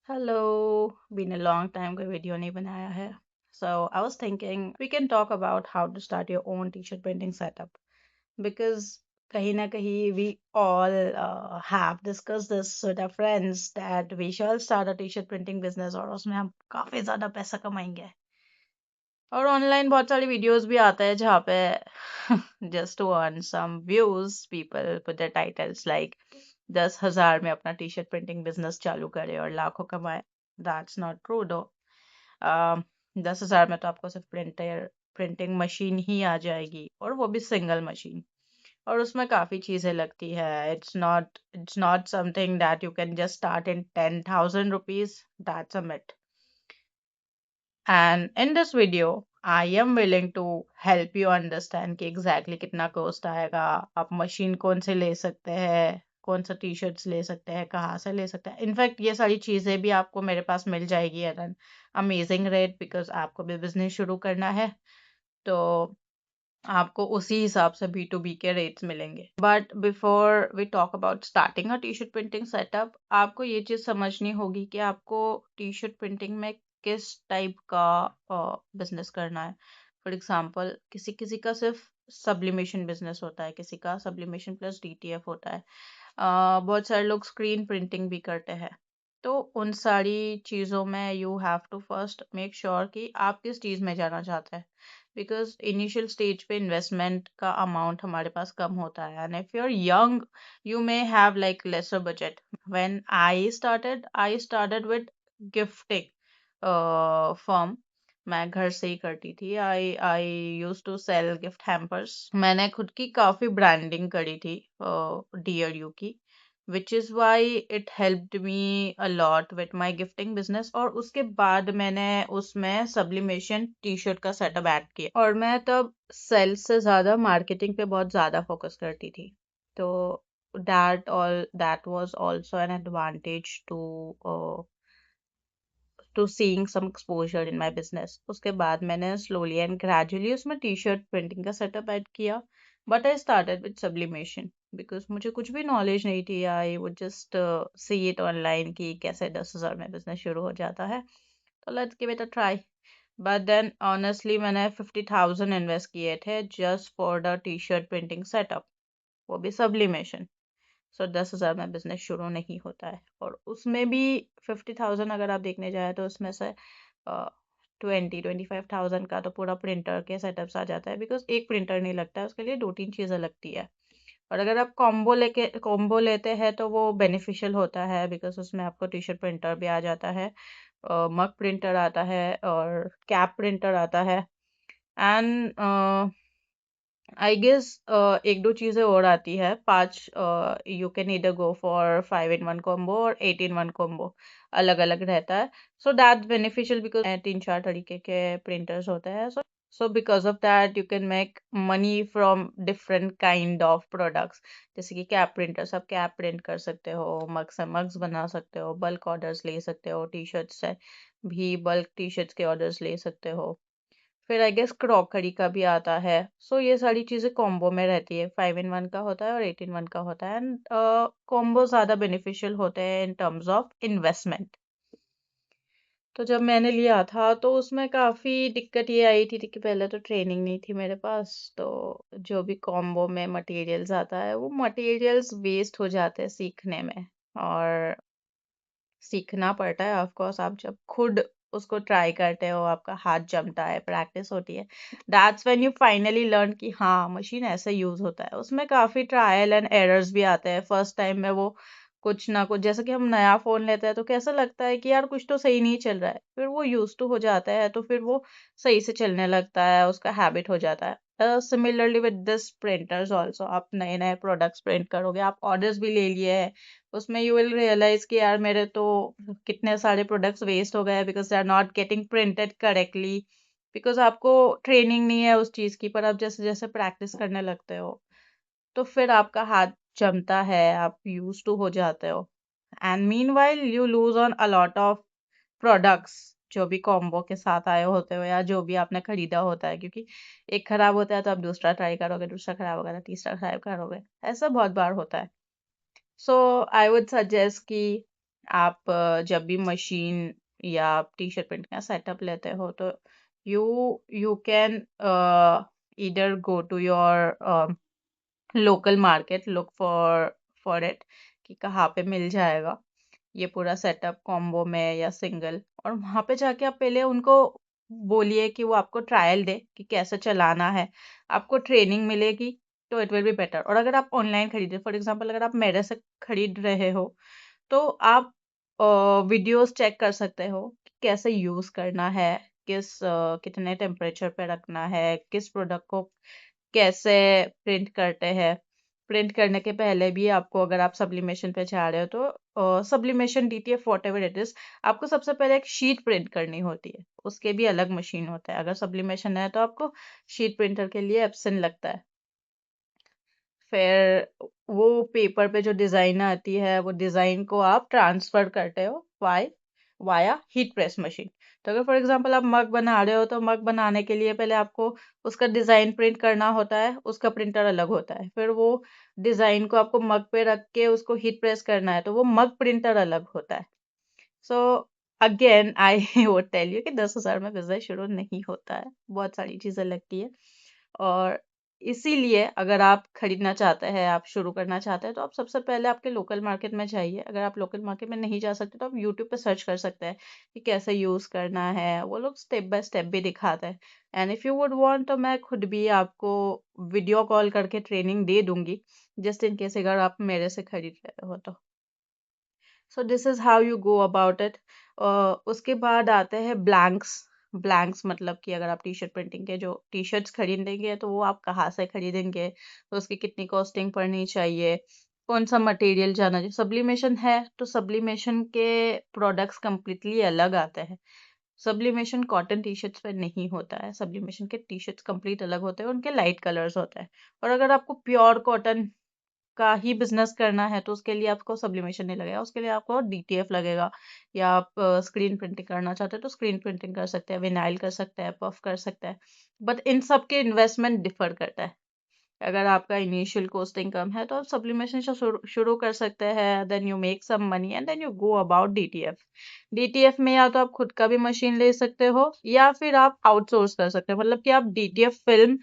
Hello, been a long time कोई video नहीं बनाया है. So I was thinking we can talk about how to start your own t-shirt printing setup because कहीं ना कहीं we all have discussed this with our friends that we shall start a t-shirt printing business और उसमें हम काफी ज्यादा पैसा कमाएंगे. और ऑनलाइन बहुत सारी वीडियोस भी आते हैं जहाँ पे just to earn some views people put their titles like 10,000 में अपना टी शर्ट प्रिंटिंग बिजनेस चालू करे और लाखों कमाए. That's not true though. 10,000 में तो आपको सिर्फ प्रिंटिंग मशीन ही आ जाएगी और वो भी सिंगल मशीन. और उसमें काफी चीजें लगती है. It's not something that you can just start in 10,000 rupees. That's a myth. And in this video, I am willing to help you understand कि exactly कितना cost आएगा, आप मशीन कौन से ले सकते हैं, कौन सा टी शर्ट्स ले सकते हैं, कहाँ से ले सकते हैं. इनफैक्ट ये सारी चीज़ें भी आपको मेरे पास मिल जाएगी at an amazing rate because आपको भी बिजनेस शुरू करना है. तो आपको उसी हिसाब से B2B के रेट्स मिलेंगे. But before we talk about starting a T shirt printing setup, आपको ये चीज समझनी होगी कि आपको टी शर्ट प्रिंटिंग में किस टाइप का बिजनेस करना है. फॉर एग्जांपल किसी किसी का सिर्फ सब्लिमेशन बिजनेस होता है, किसी का सब्लिमेशन प्लस DTF होता है. बहुत सारे लोग स्क्रीन प्रिंटिंग भी करते हैं. तो उन सारी चीज़ों में you have to first make sure कि आप किस चीज़ में जाना चाहते हैं बिकॉज इनिशियल स्टेज पे इन्वेस्टमेंट का अमाउंट हमारे पास कम होता है. And if you are young you may have like lesser budget. When I started with gifting form. मैं घर से ही करती थी. I use to sell gift hampers. मैंने खुद की काफी ब्रांडिंग करी थी DRU की, which is why it helped me a lot with my gifting business. और उसके बाद मैंने उसमें सब्लिमेशन टी शर्ट का सेटअप ऐड किया और मैं तब सेल्स से ज्यादा मार्केटिंग पे बहुत ज्यादा फोकस करती थी. तो that was also an advantage to seeing some exposure in my business. उसके बाद मैंने slowly and gradually उसमें टी शर्ट प्रिंटिंग का सेटअप ऐड किया. But I started with sublimation because मुझे कुछ भी नॉलेज नहीं थी. I would just see it online कि कैसे 10,000 में बिजनेस शुरू हो जाता है. तो let's give it a try. But then honestly मैंने 50,000 इन्वेस्ट किए थे just for the T shirt printing setup, वो भी सब्लिमेशन. सो 10,000 में बिजनेस शुरू नहीं होता है. और उसमें भी 50,000 अगर आप देखने जाए तो उसमें से 25,000 का तो पूरा प्रिंटर के सेटअप्स आ जाता है बिकॉज एक प्रिंटर नहीं लगता है, उसके लिए दो तीन चीज़ें लगती है. और अगर आप कॉम्बो लेते हैं तो वो बेनिफिशियल होता है बिकॉज उसमें आपको टी शर्ट प्रिंटर भी आ जाता है, मग प्रिंटर आता है और कैप प्रिंटर आता है. एंड आई गेस एक दो चीजें और आती है. पांच you can either go for 5 in 1 combo और 8 in 1 कॉम्बो, अलग अलग रहता है. सो दैट बेनिफिशियल बिकॉज तीन चार तरीके के प्रिंटर्स होते हैं. So because of that you can make money from different kind of products. जैसे कि कैप प्रिंटर्स, आप कैप प्रिंट कर सकते हो, मग से मग्स बना सकते हो, बल्क ऑर्डर्स ले सकते हो, टी शर्ट्स से भी बल्क टी शर्ट्स के ऑर्डर्स ले सकते हो. फिर आई गेस क्रॉकरी का भी आता है. सो ये सारी चीजें कॉम्बो में रहती है. 5 in 1 का होता है और 8 in 1 का होता है. एंड कॉम्बो ज्यादा बेनिफिशियल होते हैं इन टर्म्स ऑफ इन्वेस्टमेंट. तो जब मैंने लिया था तो उसमें काफी दिक्कत ये आई थी कि पहले तो ट्रेनिंग नहीं थी मेरे पास. तो जो भी कॉम्बो में मटेरियल्स आता है वो मटेरियल्स वेस्ट हो जाते हैं सीखने में. और सीखना पड़ता है ऑफ कोर्स. आप जब खुद उसको ट्राई करते हो, आपका हाथ जमता है, प्रैक्टिस होती है, that's when you finally learn कि हाँ मशीन ऐसे यूज होता है. उसमें काफी ट्रायल एंड एरर्स भी आते हैं. फर्स्ट टाइम में वो कुछ ना कुछ, जैसे कि हम नया फोन लेते हैं तो कैसा लगता है कि यार कुछ तो सही नहीं चल रहा है. फिर वो यूज टू हो जाता है तो फिर वो सही से चलने लगता है, उसका हैबिट हो जाता है. Similarly with this printers also, आप नए नए प्रोडक्ट्स प्रिंट करोगे, आप ऑर्डर्स भी ले लिए हैं, उसमें यू विल रियलाइज कि यार मेरे तो कितने सारे प्रोडक्ट्स वेस्ट हो गए because they are not getting printed correctly. Because आपको ट्रेनिंग नहीं है उस चीज की. पर आप जैसे जैसे प्रैक्टिस करने लगते हो तो फिर आपका हाथ जमता है, आप यूज टू हो जाते हो. And mean while you lose on a lot of products जो भी कॉम्बो के साथ आए होते हो या जो भी आपने खरीदा होता है. क्योंकि एक खराब होता है तो आप दूसरा ट्राई करोगे, दूसरा खराब होगा तो तीसरा ट्राई करोगे. ऐसा बहुत बार होता है. सो आई वुड सजेस्ट कि आप जब भी मशीन या आप टी शर्ट प्रिंट का सेटअप लेते हो तो you you can either go to your local market, look for it कि कहाँ पे मिल जाएगा ये पूरा सेटअप कॉम्बो में या सिंगल, और वहां पे जाके आप पहले उनको बोलिए कि वो आपको ट्रायल दे कि कैसे चलाना है, आपको ट्रेनिंग मिलेगी तो इट विल बी बेटर। और अगर आप ऑनलाइन खरीदे, फॉर एग्जांपल अगर आप मेरे से खरीद रहे हो तो आप वीडियोस चेक कर सकते हो कि कैसे यूज करना है, कितने टेम्परेचर पे रखना है, किस प्रोडक्ट को कैसे प्रिंट करते हैं। प्रिंट करने के पहले भी आपको, अगर आप सब्लिमेशन पे जा रहे हो तो sublimation, DTF, what ever it is, आपको सबसे पहले एक शीट प्रिंट करनी होती है, उसके भी अलग मशीन होता है। अगर सब्लिमेशन है तो आपको शीट प्रिंटर के लिए एप्सन लगता है। फिर वो पेपर पे जो डिजाइन आती है वो डिजाइन को आप ट्रांसफर करते हो वाया हीट प्रेस मशीन। तो अगर फॉर एग्जांपल आप मग बना रहे हो तो मग बनाने के लिए पहले आपको उसका डिजाइन प्रिंट करना होता है, उसका प्रिंटर अलग होता है। फिर वो डिजाइन को आपको मग पे रख के उसको हीट प्रेस करना है तो वो मग प्रिंटर अलग होता है। So again I would tell you कि 10,000 में बिजनेस शुरू नहीं होता है, बहुत सारी चीजें लगती है। और इसीलिए अगर आप खरीदना चाहते हैं, आप शुरू करना चाहते हैं, तो आप सबसे पहले आपके लोकल मार्केट में जाइए। अगर आप लोकल मार्केट में नहीं जा सकते तो आप यूट्यूब पे सर्च कर सकते हैं कि कैसे यूज करना है, वो लोग स्टेप बाय स्टेप भी दिखाते हैं। And if you would want तो मैं खुद भी आपको वीडियो कॉल करके ट्रेनिंग दे दूंगी, जस्ट इन केस अगर आप मेरे से खरीद रहे हो तो। So this is how you go about it. उसके बाद आते हैं ब्लैंक्स। ब्लैंक्स मतलब कि अगर आप टी शर्ट प्रिंटिंग के जो टी शर्ट्स खरीदेंगे तो वो आप कहाँ से खरीदेंगे, तो उसकी कितनी कॉस्टिंग पड़नी चाहिए, कौन सा मटेरियल जाना चाहिए। सब्लिमेशन है तो सब्लिमेशन के प्रोडक्ट्स कंप्लीटली अलग आते हैं। सब्लिमेशन कॉटन टी शर्ट्स पे नहीं होता है, सब्लिमेशन के टी शर्ट्स कंप्लीट अलग होते हैं, उनके लाइट कलर्स होते हैं। और अगर आपको प्योर कॉटन का ही बिजनेस करना है तो उसके लिए आपको सब्लिमेशन नहीं लगेगा, उसके लिए आपको डीटीएफ लगेगा। या आप स्क्रीन प्रिंटिंग करना चाहते हो तो स्क्रीन प्रिंटिंग कर सकते हैं, विनाइल कर सकते हैं, पफ कर सकते हैं। बट इन सब के इन्वेस्टमेंट डिफर करता है। अगर आपका इनिशियल कॉस्टिंग कम है तो आप सब्लिमेशन से शुरू कर सकते हैं, then you make some money and then you go about DTF. DTF में या तो आप खुद का भी मशीन ले सकते हो या फिर आप आउटसोर्स कर सकते हो, मतलब कि आप डीटीएफ फिल्म,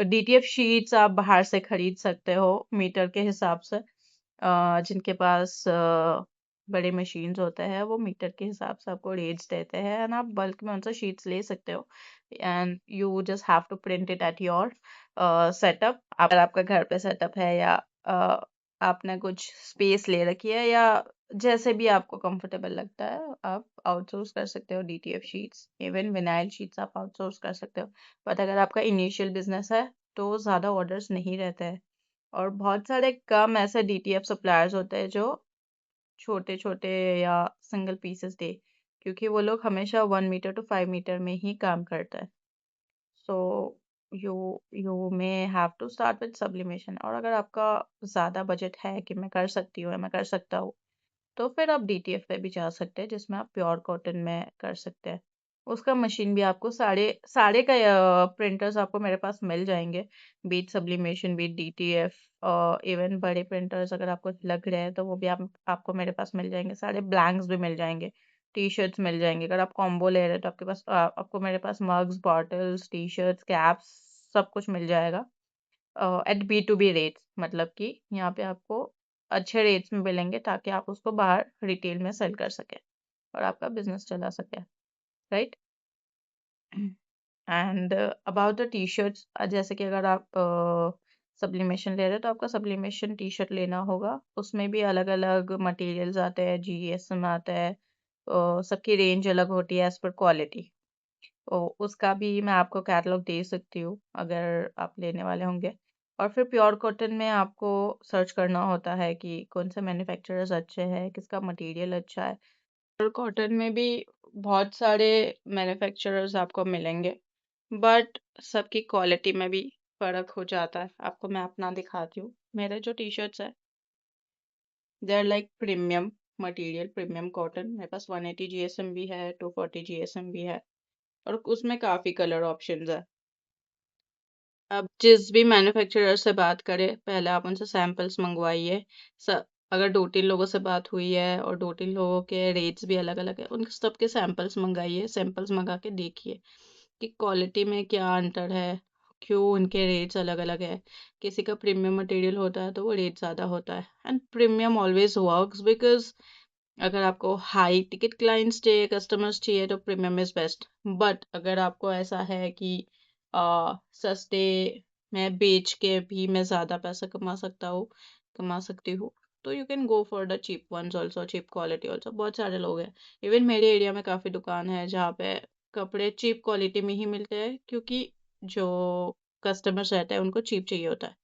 डीटीएफ शीट्स आप बाहर से खरीद सकते हो मीटर के हिसाब से। जिनके पास बड़े मशीन्स होते हैं वो मीटर के हिसाब से आपको रेट्स देते हैं एंड आप बल्क में उनसे शीट्स ले सकते हो। And you just have to print it at your setup. अगर आपका घर पे सेटअप है या आपने कुछ स्पेस ले रखी है या जैसे भी आपको कंफर्टेबल लगता है, आप आउटसोर्स कर सकते हो DTF sheets, even vinyl sheets आप आउटसोर्स कर सकते हो। बट अगर आपका इनिशियल बिजनेस है तो ज़्यादा ऑर्डर्स नहीं रहते हैं। और बहुत सारे कम ऐसे डीटीएफ सप्लायर्स होते हैं जो छोटे छोटे या सिंगल पीसेस दे, क्योंकि वो लोग हमेशा 1 मीटर to 5 मीटर में ही काम करते हैं। So you you may have to start with sublimation. और अगर आपका ज़्यादा बजट है कि मैं कर सकती हूँ या मैं कर सकता हूँ, तो फिर आप डीटीएफ पे भी जा सकते हैं जिसमें आप प्योर कॉटन में कर सकते हैं। उसका मशीन भी आपको सारे सारे का प्रिंटर्स आपको मेरे पास मिल जाएंगे, be it sublimation, be it DTF. Even बड़े प्रिंटर्स अगर आपको लग रहे हैं तो वो भी आपको मेरे पास मिल जाएंगे, सारे ब्लैंक्स भी मिल जाएंगे, टी शर्ट्स मिल जाएंगे। अगर आप कॉम्बो ले रहे हैं तो आपके पास आपको मेरे पास mugs, bottles, T shirts, caps, सब कुछ मिल जाएगा एट B2B रेट्स। मतलब कि यहाँ पे आपको अच्छे रेट्स में मिलेंगे ताकि आप उसको बाहर रिटेल में सेल कर सके और आपका बिजनेस चला सके, right. And about the T shirts, जैसे कि अगर आप सब्लिमेशन ले रहे हैं तो आपका सब्लिमेशन टी शर्ट लेना होगा। उसमें भी अलग अलग मटेरियल्स आते हैं, GSM आता है, सबकी रेंज अलग होती है एज पर क्वालिटी। तो उसका भी मैं आपको कैटलॉग दे सकती हूँ अगर आप लेने वाले होंगे। और फिर प्योर कॉटन में आपको सर्च करना होता है कि कौन से मैन्युफैक्चरर्स अच्छे हैं, किसका मटेरियल अच्छा है। प्योर कॉटन में भी बहुत सारे मैन्युफैक्चरर्स आपको मिलेंगे, बट सबकी क्वालिटी में भी फर्क हो जाता है। आपको मैं अपना दिखाती हूँ। मेरे जो टी शर्ट्स है they are like premium material, premium cotton. मेरे पास 180 GSM भी है, 240 GSM भी है, और उसमें काफ़ी कलर ऑप्शंस है। अब जिस भी मैन्युफैक्चरर से बात करें, पहले आप उनसे सैंपल्स मंगवाइए। अगर 2-3 लोगों से बात हुई है और 2-3 लोगों के रेट्स भी अलग अलग है, उन सबके सैंपल्स मंगाइए, सैंपल्स मंगा के देखिए कि क्वालिटी में क्या अंतर है, क्यों उनके रेट्स अलग अलग है। किसी का प्रीमियम मटेरियल होता है तो वो रेट ज़्यादा होता है, and premium always works because अगर आपको हाई टिकट क्लाइंट्स चाहिए, कस्टमर्स चाहिए, तो प्रीमियम इज बेस्ट। बट अगर आपको ऐसा है कि सस्ते में बेच के भी मैं ज़्यादा पैसा कमा सकती हूँ, तो you can go for the cheap ones also, cheap quality also. बहुत सारे लोग हैं, इवन मेरे एरिया में काफ़ी दुकान है जहाँ पे कपड़े चीप क्वालिटी में ही मिलते हैं, क्योंकि जो कस्टमर्स रहते हैं उनको चीप चाहिए होता है।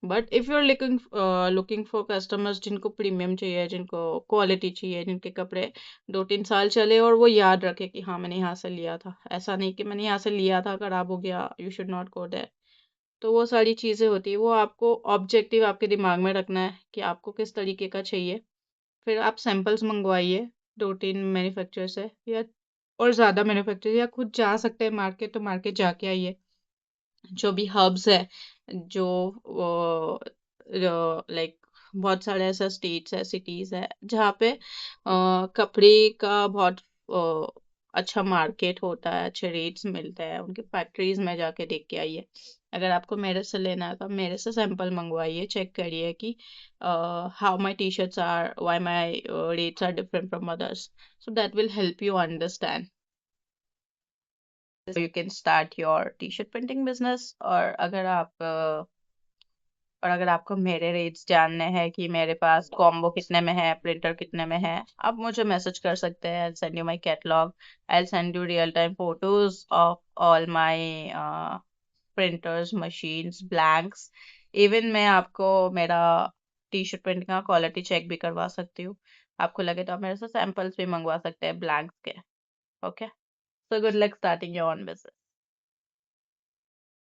But if you are looking for customers जिनको प्रीमियम चाहिए, जिनको क्वालिटी चाहिए, जिनके कपड़े 2-3 साल चले और वो याद रखे कि हाँ मैंने यहाँ से लिया था, ऐसा नहीं कि मैंने यहाँ से लिया था खराब हो गया, you should not go there. तो वो सारी चीज़ें होती है, वो आपको ऑब्जेक्टिव आपके दिमाग में रखना है कि आपको किस तरीके का चाहिए। फिर आप सैंपल्स मंगवाइए 2-3 मैन्युफैक्चरर से, या और ज़्यादा मैन्युफैक्चरर, या खुद जा सकते हैं मार्केट तो मार्केट जाके आइए। जो भी हब्स है, जो लाइक बहुत सारे ऐसा स्टेट्स है, सिटीज है जहाँ पे कपड़े का बहुत अच्छा मार्केट होता है, अच्छे रेट्स मिलते हैं, उनके फैक्ट्रीज में जाके देख के आइए। अगर आपको मेरे से लेना है तो आप मेरे से सैंपल मंगवाइए, चेक करिए कि how my T shirts are, why my rates are different from others, so that will help you understand. You can start your T shirt printing business. और अगर आपको मेरे रेट्स जानने हैं कि मेरे पास कॉम्बो कितने में है, प्रिंटर कितने में है, आप मुझे मैसेज कर सकते हैं। I send you my catalogue, I send you real time photos of all my printers, machines, blanks. Even मैं आपको मेरा टी शर्ट प्रिंटिंग का क्वालिटी चेक भी करवा सकती हूँ। आपको लगे तो आप मेरे से सैंपल्स भी मंगवा सकते हैं ब्लैंक्स के। Okay, so good luck starting your own business.